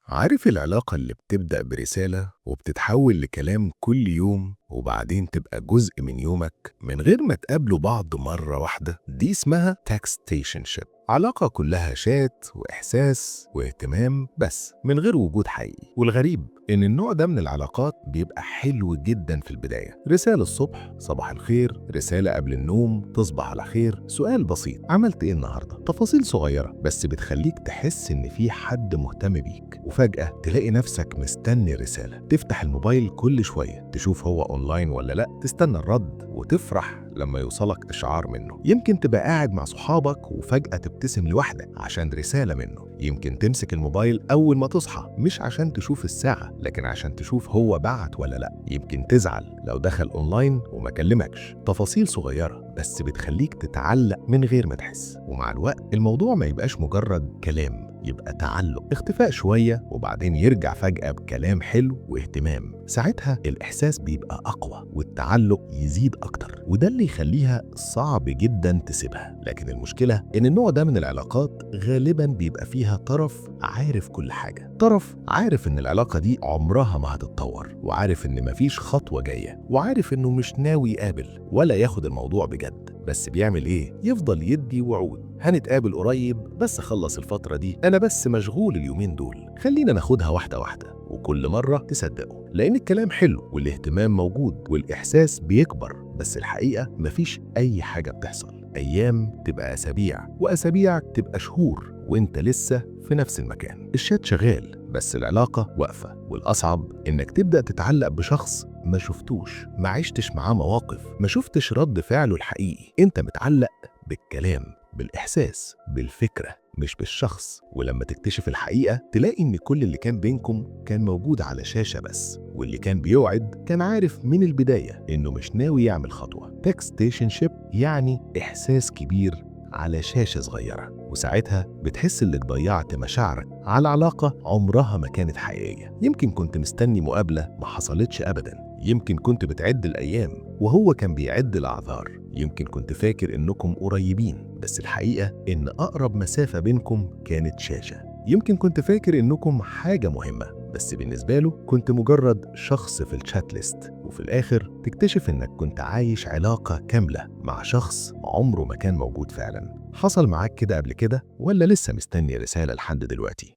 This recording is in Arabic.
عارف العلاقة اللي بتبدأ برسالة وبتتحول لكلام كل يوم وبعدين تبقى جزء من يومك من غير ما تقابلوا بعض مرة واحدة؟ دي اسمها تكستيشنشيب، علاقة كلها شات وإحساس واهتمام بس من غير وجود حقيقي. والغريب إن النوع ده من العلاقات بيبقى حلو جدا في البداية، رسالة الصبح صباح الخير، رسالة قبل النوم تصبح على خير، سؤال بسيط عملت إيه النهاردة، تفاصيل صغيرة بس بتخليك تحس إن في حد مهتم بيك. وفجأة تلاقي نفسك مستني رسالة، تفتح الموبايل كل شوية تشوف هو أونلاين ولا لأ، تستنى الرد وتفرح لما يوصلك إشعار منه. يمكن تبقى قاعد مع صحابك وفجأة تبتسم لوحدك عشان رسالة منه. يمكن تمسك الموبايل أول ما تصحى مش عشان تشوف الساعة لكن عشان تشوف هو بعت ولا لأ. يمكن تزعل لو دخل أونلاين وما كلمكش. تفاصيل صغيرة بس بتخليك تتعلق من غير ما تحس. ومع الوقت الموضوع ما يبقاش مجرد كلام، يبقى تعلق، اختفاء شوية وبعدين يرجع فجأة بكلام حلو واهتمام. ساعتها الإحساس بيبقى أقوى والتعلق يزيد أكتر، وده اللي يخليها صعب جدا تسيبها. لكن المشكلة إن النوع ده من العلاقات غالبا بيبقى فيها طرف عارف كل حاجة، طرف عارف إن العلاقة دي عمرها ما هتتطور، وعارف إن مفيش خطوة جاية، وعارف إنه مش ناوي يقابل ولا ياخد الموضوع بجد. بس بيعمل إيه؟ يفضل يدي وعود، هنتقابل قريب بس خلص الفترة دي، أنا بس مشغول اليومين دول، خلينا ناخدها واحدة واحدة. وكل مرة تصدقه لأن الكلام حلو والاهتمام موجود والإحساس بيكبر، بس الحقيقة مفيش أي حاجة بتحصل. أيام تبقى أسابيع وأسابيع تبقى شهور وإنت لسه في نفس المكان. الشات شغال بس العلاقة واقفة. والأصعب إنك تبدأ تتعلق بشخص ما شفتوش، ما عشتش معاه مواقف، ما شفتش رد فعله الحقيقي. انت متعلق بالكلام، بالإحساس، بالفكرة، مش بالشخص. ولما تكتشف الحقيقة تلاقي إن كل اللي كان بينكم كان موجود على شاشة بس، واللي كان بيوعد كان عارف من البداية إنه مش ناوي يعمل خطوة. تكستيشنشيب يعني إحساس كبير على شاشة صغيرة، وساعتها بتحس إنك ضيعت مشاعرك على علاقة عمرها ما كانت حقيقية. يمكن كنت مستني مقابلة ما حصلتش أبداً، يمكن كنت بتعد الأيام وهو كان بيعد الأعذار، يمكن كنت فاكر إنكم قريبين بس الحقيقة إن أقرب مسافة بينكم كانت شاشة، يمكن كنت فاكر إنكم حاجة مهمة بس بالنسبة له كنت مجرد شخص في الشات ليست. وفي الآخر تكتشف إنك كنت عايش علاقة كاملة مع شخص عمره ما كان موجود فعلا. حصل معاك كده قبل كده ولا لسه مستني رسالة لحد دلوقتي؟